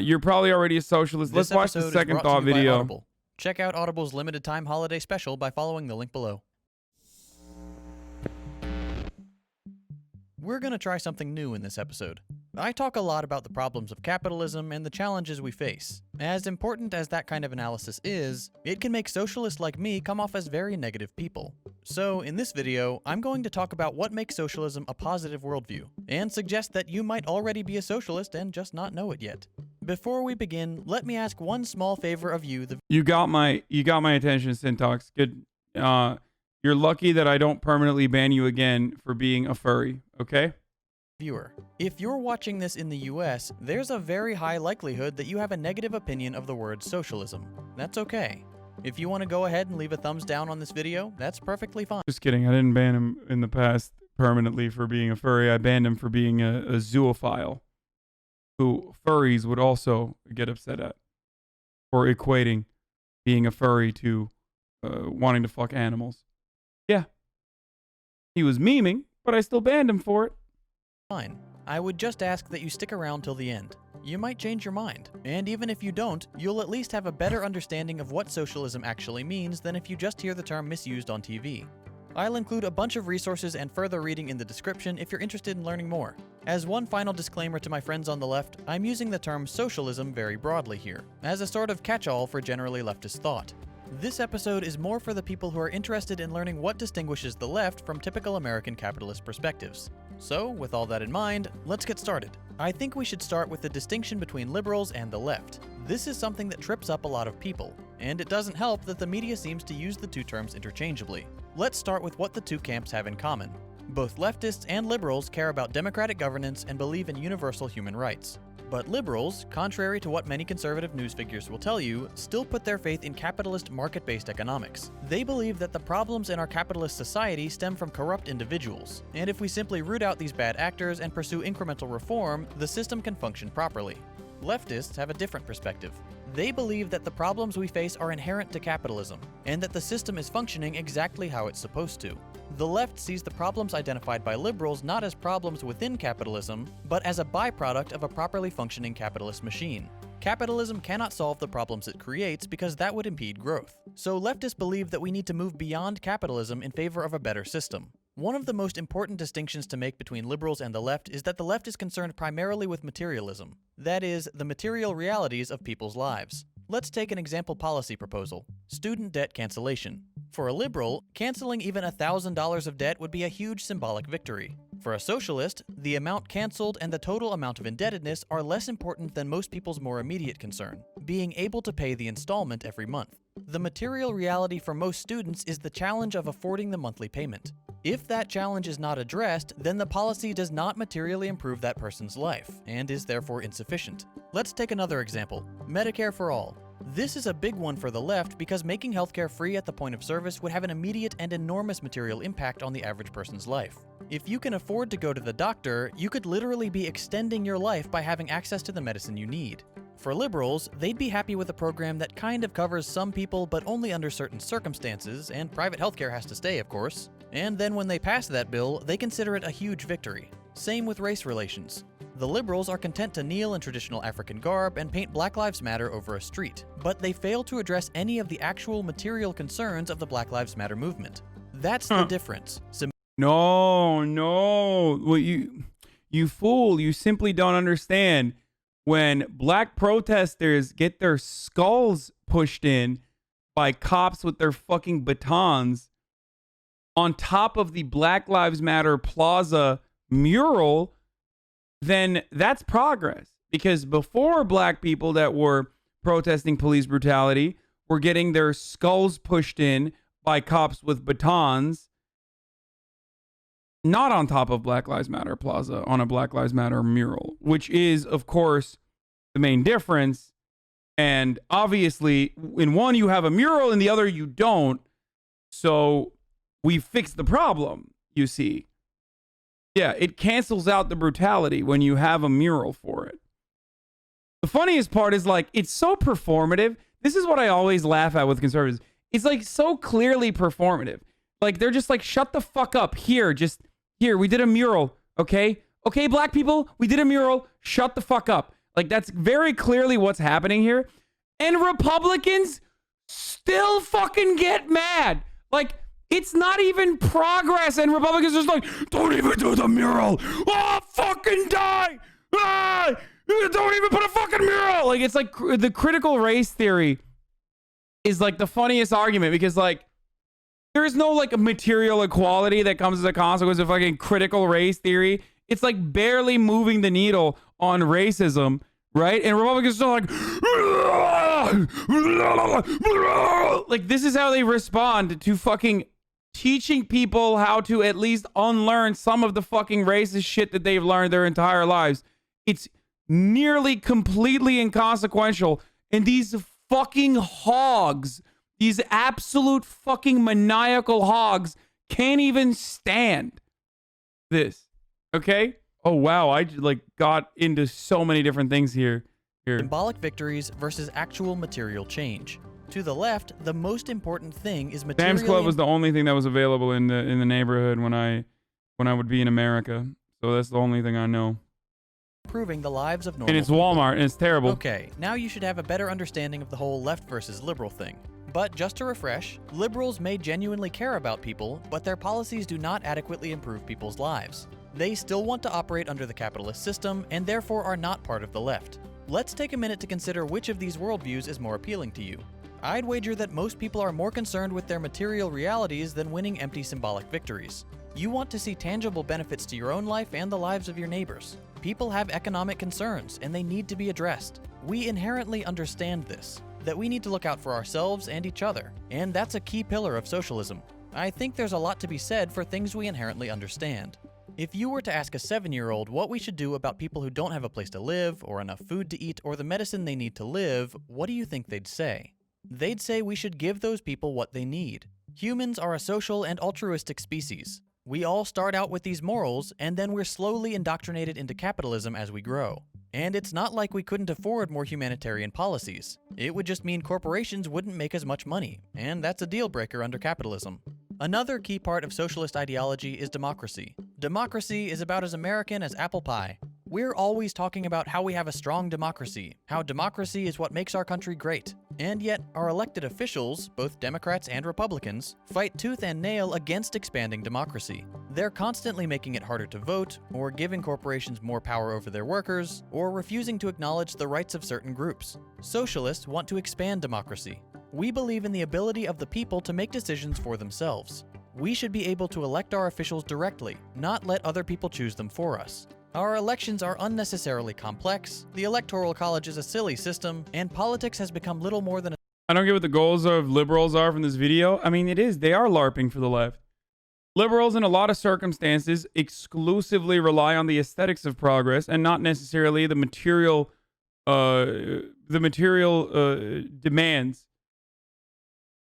You're probably already a socialist. Let's watch the second thought video. Audible. Check out Audible's limited time holiday special by following the link below. We're going to try something new in this episode. I talk a lot about the problems of capitalism and the challenges we face. As important as that kind of analysis is, it can make socialists like me come off as very negative people. So, in this video, I'm going to talk about what makes socialism a positive worldview, and suggest that you might already be a socialist and just not know it yet. Before we begin, let me ask one small favor of you. You got my attention, Syntax. Good. You're lucky that I don't permanently ban you again for being a furry, okay? Viewer, if you're watching this in the US, there's a very high likelihood that you have a negative opinion of the word socialism. That's okay. If you want to go ahead and leave a thumbs down on this video, that's perfectly fine. Just kidding. I didn't ban him in the past permanently for being a furry. I banned him for being a zoophile, who furries would also get upset at, for equating being a furry to wanting to fuck animals. Yeah. He was memeing, but I still banned him for it. Fine. I would just ask that you stick around till the end. You might change your mind, and even if you don't, you'll at least have a better understanding of what socialism actually means than if you just hear the term misused on TV. I'll include a bunch of resources and further reading in the description if you're interested in learning more. As one final disclaimer to my friends on the left, I'm using the term socialism very broadly here, as a sort of catch-all for generally leftist thought. This episode is more for the people who are interested in learning what distinguishes the left from typical American capitalist perspectives. So, with all that in mind, let's get started. I think we should start with the distinction between liberals and the left. This is something that trips up a lot of people, and it doesn't help that the media seems to use the two terms interchangeably. Let's start with what the two camps have in common. Both leftists and liberals care about democratic governance and believe in universal human rights. But liberals, contrary to what many conservative news figures will tell you, still put their faith in capitalist market-based economics. They believe that the problems in our capitalist society stem from corrupt individuals, and if we simply root out these bad actors and pursue incremental reform, the system can function properly. Leftists have a different perspective. They believe that the problems we face are inherent to capitalism, and that the system is functioning exactly how it's supposed to. The left sees the problems identified by liberals not as problems within capitalism, but as a byproduct of a properly functioning capitalist machine. Capitalism cannot solve the problems it creates because that would impede growth. So leftists believe that we need to move beyond capitalism in favor of a better system. One of the most important distinctions to make between liberals and the left is that the left is concerned primarily with materialism. That is, the material realities of people's lives. Let's take an example policy proposal: student debt cancellation. For a liberal, canceling even $1,000 of debt would be a huge symbolic victory. For a socialist, the amount canceled and the total amount of indebtedness are less important than most people's more immediate concern: being able to pay the installment every month. The material reality for most students is the challenge of affording the monthly payment. If that challenge is not addressed, then the policy does not materially improve that person's life, and is therefore insufficient. Let's take another example: Medicare for all. This is a big one for the left because making healthcare free at the point of service would have an immediate and enormous material impact on the average person's life. If you can afford to go to the doctor, you could literally be extending your life by having access to the medicine you need. For liberals, they'd be happy with a program that kind of covers some people but only under certain circumstances, and private healthcare has to stay, of course. And then when they pass that bill, they consider it a huge victory. Same with race relations. The liberals are content to kneel in traditional African garb and paint Black Lives Matter over a street, but they fail to address any of the actual material concerns of the Black Lives Matter movement. That's the difference. No. Well, you fool. You simply don't understand. When black protesters get their skulls pushed in by cops with their fucking batons on top of the Black Lives Matter Plaza mural, then that's progress. Because before, black people that were protesting police brutality were getting their skulls pushed in by cops with batons, not on top of Black Lives Matter Plaza, on a Black Lives Matter mural, which is, of course, the main difference. And obviously, in one you have a mural, in the other you don't. So we fixed the problem, you see. Yeah, it cancels out the brutality when you have a mural for it. The funniest part is, like, it's so performative. This is what I always laugh at with conservatives. It's like so clearly performative. Like, they're just like, shut the fuck up. Here, we did a mural, okay? Okay, black people, we did a mural. Shut the fuck up. Like, that's very clearly what's happening here. And Republicans still fucking get mad. Like, it's not even progress. And Republicans are just like, don't even do the mural. Oh, fucking die. Ah, don't even put a fucking mural. Like, it's like the critical race theory is like the funniest argument because, like, there is no like material equality that comes as a consequence of fucking critical race theory. It's like barely moving the needle on racism, right? And Republicans are like, this is how they respond to fucking teaching people how to at least unlearn some of the fucking racist shit that they've learned their entire lives. It's nearly completely inconsequential. And these fucking hogs, these absolute fucking maniacal hogs, can't even stand this. Okay? Oh, wow. I like got into so many different things here. Symbolic victories versus actual material change. To the left, the most important thing is material. Sam's Club was the only thing that was available in the neighborhood when I would be in America. So that's the only thing I know. Improving the lives of normal And it's people. Walmart, and it's terrible. Okay, now you should have a better understanding of the whole left versus liberal thing. But just to refresh, liberals may genuinely care about people, but their policies do not adequately improve people's lives. They still want to operate under the capitalist system and therefore are not part of the left. Let's take a minute to consider which of these worldviews is more appealing to you. I'd wager that most people are more concerned with their material realities than winning empty symbolic victories. You want to see tangible benefits to your own life and the lives of your neighbors. People have economic concerns and they need to be addressed. We inherently understand this, that we need to look out for ourselves and each other, and that's a key pillar of socialism. I think there's a lot to be said for things we inherently understand. If you were to ask a 7-year-old what we should do about people who don't have a place to live, or enough food to eat, or the medicine they need to live, what do you think they'd say? They'd say we should give those people what they need. Humans are a social and altruistic species. We all start out with these morals, and then we're slowly indoctrinated into capitalism as we grow. And it's not like we couldn't afford more humanitarian policies. It would just mean corporations wouldn't make as much money, and that's a deal breaker under capitalism. Another key part of socialist ideology is democracy. Democracy is about as American as apple pie. We're always talking about how we have a strong democracy, how democracy is what makes our country great. And yet, our elected officials, both Democrats and Republicans, fight tooth and nail against expanding democracy. They're constantly making it harder to vote, or giving corporations more power over their workers, or refusing to acknowledge the rights of certain groups. Socialists want to expand democracy. We believe in the ability of the people to make decisions for themselves. We should be able to elect our officials directly, not let other people choose them for us. Our elections are unnecessarily complex, the Electoral College is a silly system, and politics has become little more than a... I don't get what the goals of liberals are from this video. I mean, it is. They are LARPing for the left. Liberals, in a lot of circumstances, exclusively rely on the aesthetics of progress and not necessarily the material demands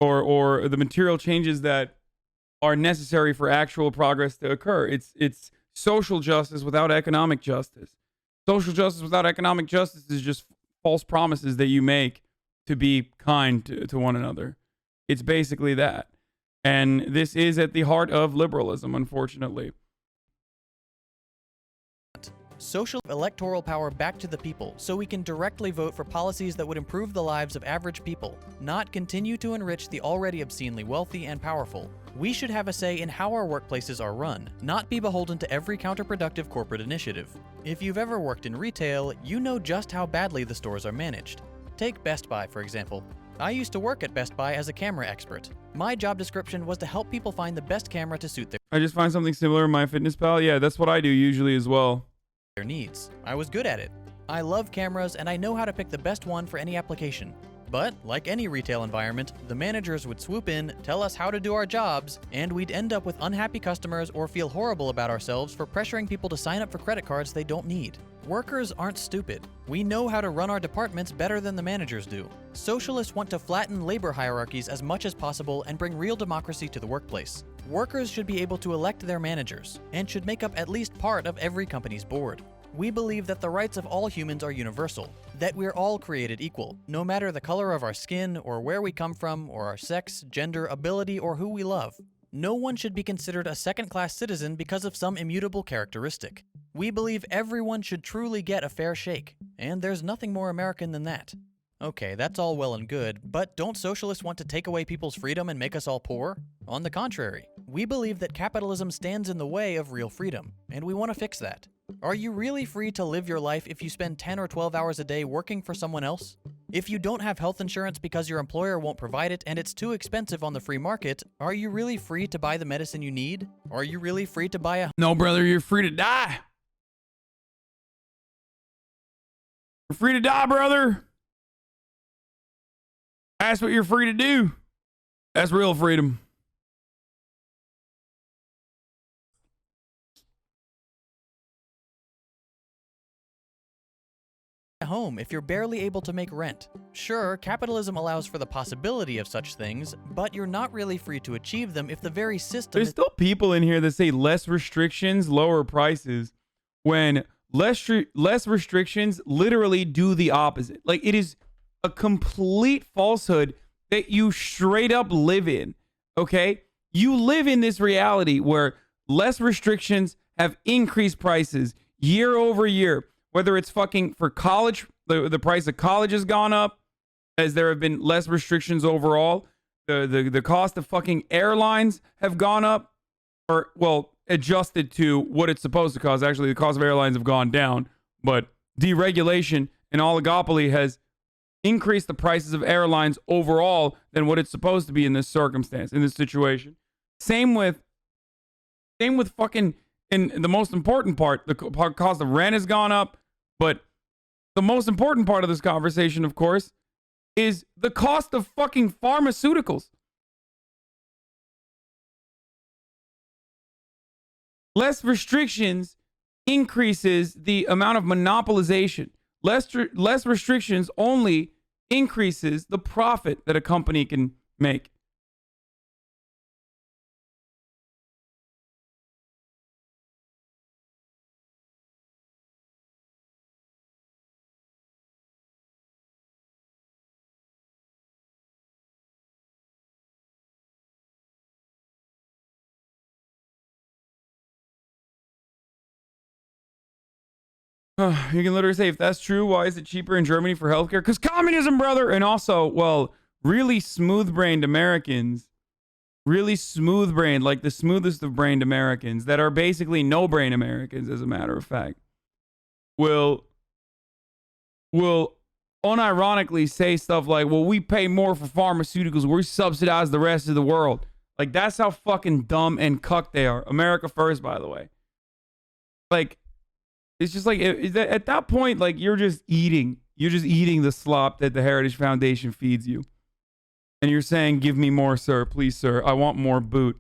or the material changes that are necessary for actual progress to occur. It's social justice without economic justice. Social justice without economic justice is just false promises that you make to be kind to one another. It's basically that. And this is at the heart of liberalism, unfortunately. Social electoral power back to the people so we can directly vote for policies that would improve the lives of average people, not continue to enrich the already obscenely wealthy and powerful. We should have a say in how our workplaces are run, not be beholden to every counterproductive corporate initiative. If you've ever worked in retail, you know just how badly the stores are managed. Take Best Buy, for example. I used to work at Best Buy as a camera expert. My job description was to help people find the best camera to suit I just find something similar in MyFitnessPal. Yeah, that's what I do usually as well. their needs. I was good at it. I love cameras and I know how to pick the best one for any application. But, like any retail environment, the managers would swoop in, tell us how to do our jobs, and we'd end up with unhappy customers or feel horrible about ourselves for pressuring people to sign up for credit cards they don't need. Workers aren't stupid. We know how to run our departments better than the managers do. Socialists want to flatten labor hierarchies as much as possible and bring real democracy to the workplace. Workers should be able to elect their managers, and should make up at least part of every company's board. We believe that the rights of all humans are universal, that we're all created equal, no matter the color of our skin, or where we come from, or our sex, gender, ability, or who we love. No one should be considered a second-class citizen because of some immutable characteristic. We believe everyone should truly get a fair shake, and there's nothing more American than that. Okay, that's all well and good, but don't socialists want to take away people's freedom and make us all poor? On the contrary, we believe that capitalism stands in the way of real freedom, and we want to fix that. Are you really free to live your life if you spend 10 or 12 hours a day working for someone else? If you don't have health insurance because your employer won't provide it and it's too expensive on the free market, are you really free to buy the medicine you need? Are you really free to buy a... No, brother, you're free to die. You're free to die, brother. That's what you're free to do. That's real freedom. home if you're barely able to make rent. Sure, capitalism allows for the possibility of such things, but you're not really free to achieve them if the very system There's still people in here that say less restrictions, lower prices, when less restrictions literally do the opposite. Like, it is a complete falsehood that you straight up live in, okay? You live in this reality where less restrictions have increased prices year over year. Whether it's fucking for college, the price of college has gone up as there have been less restrictions overall. The cost of fucking airlines have gone up, or, well, adjusted to what it's supposed to cost. Actually, the cost of airlines have gone down, but deregulation and oligopoly has increased the prices of airlines overall than what it's supposed to be in this circumstance, in this situation. Same with fucking, and the most important part, the cost of rent has gone up, but the most important part of this conversation, of course, is the cost of fucking pharmaceuticals. Less restrictions increases the amount of monopolization. Less restrictions only increases the profit that a company can make. You can literally say, if that's true, why is it cheaper in Germany for healthcare? Because communism, brother. And also, well, really smooth-brained Americans, really smooth-brained, like the smoothest of brained Americans that are basically no-brain Americans, as a matter of fact, will unironically say stuff like, well, we pay more for pharmaceuticals. We subsidize the rest of the world. Like, that's how fucking dumb and cuck they are. America first, by the way. Like, it's just like, at that point, like, you're just eating the slop that the Heritage Foundation feeds you. And you're saying, give me more, sir. Please, sir. I want more boot.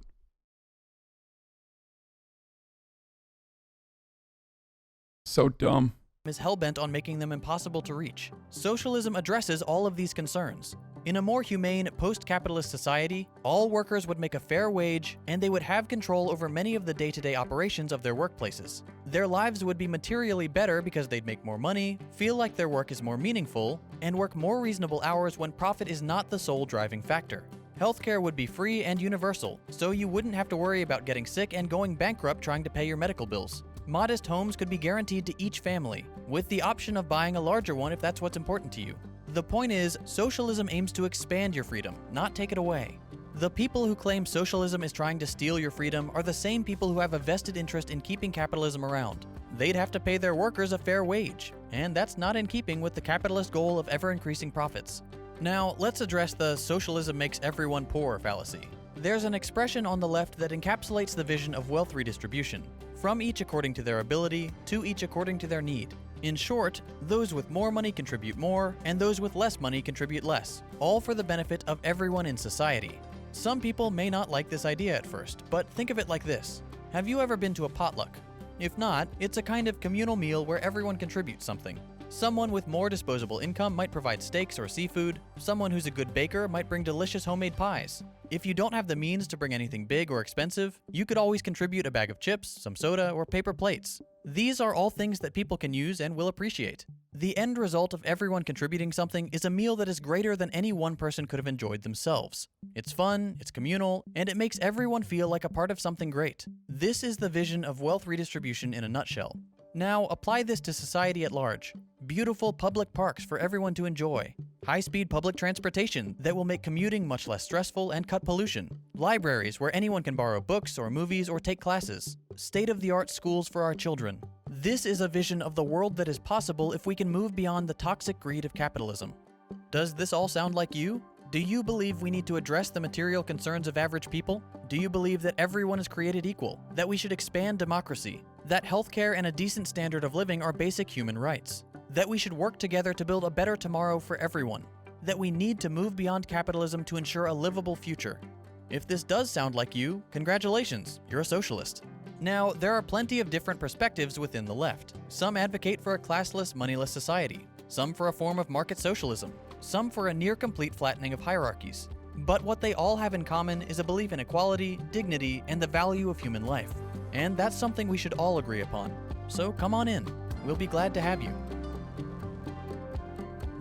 So dumb. Is hellbent on making them impossible to reach. Socialism addresses all of these concerns. In a more humane, post-capitalist society, all workers would make a fair wage, and they would have control over many of the day-to-day operations of their workplaces. Their lives would be materially better because they'd make more money, feel like their work is more meaningful, and work more reasonable hours when profit is not the sole driving factor. Healthcare would be free and universal, so you wouldn't have to worry about getting sick and going bankrupt trying to pay your medical bills. Modest homes could be guaranteed to each family, with the option of buying a larger one if that's what's important to you. The point is, socialism aims to expand your freedom, not take it away. The people who claim socialism is trying to steal your freedom are the same people who have a vested interest in keeping capitalism around. They'd have to pay their workers a fair wage, and that's not in keeping with the capitalist goal of ever-increasing profits. Now, let's address the socialism makes everyone poor fallacy. There's an expression on the left that encapsulates the vision of wealth redistribution, from each according to their ability, to each according to their need. In short, those with more money contribute more, and those with less money contribute less, all for the benefit of everyone in society. Some people may not like this idea at first, but think of it like this. Have you ever been to a potluck? If not, it's a kind of communal meal where everyone contributes something. Someone with more disposable income might provide steaks or seafood. Someone who's a good baker might bring delicious homemade pies. If you don't have the means to bring anything big or expensive, you could always contribute a bag of chips, some soda, or paper plates. These are all things that people can use and will appreciate. The end result of everyone contributing something is a meal that is greater than any one person could have enjoyed themselves. It's fun, it's communal, and it makes everyone feel like a part of something great. This is the vision of wealth redistribution in a nutshell. Now, apply this to society at large. Beautiful public parks for everyone to enjoy. High-speed public transportation that will make commuting much less stressful and cut pollution. Libraries where anyone can borrow books or movies or take classes. State-of-the-art schools for our children. This is a vision of the world that is possible if we can move beyond the toxic greed of capitalism. Does this all sound like you? Do you believe we need to address the material concerns of average people? Do you believe that everyone is created equal? That we should expand democracy? That healthcare and a decent standard of living are basic human rights? That we should work together to build a better tomorrow for everyone? That we need to move beyond capitalism to ensure a livable future? If this does sound like you, congratulations, you're a socialist. Now, there are plenty of different perspectives within the left. Some advocate for a classless, moneyless society. Some for a form of market socialism. Some for a near-complete flattening of hierarchies. But what they all have in common is a belief in equality, dignity, and the value of human life. And that's something we should all agree upon. So come on in. We'll be glad to have you.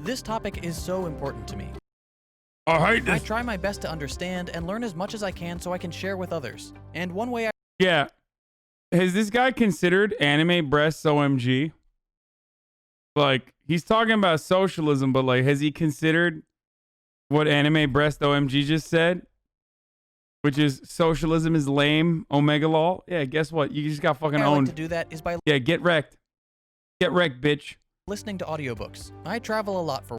This topic is so important to me. I hate I this. try my best to understand and learn as much as I can so I can share with others. And one way I... Yeah. Has this guy considered anime breasts OMG? Like, he's talking about socialism, but like, has he considered what anime breast OMG just said? Which is socialism is lame, omega lol. Yeah, guess what? You just got fucking I like owned. to do that is by Yeah, get wrecked. Get wrecked, bitch. listening to audiobooks. I travel a lot for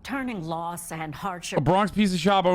Turning loss and hardship A Bronx piece of shop.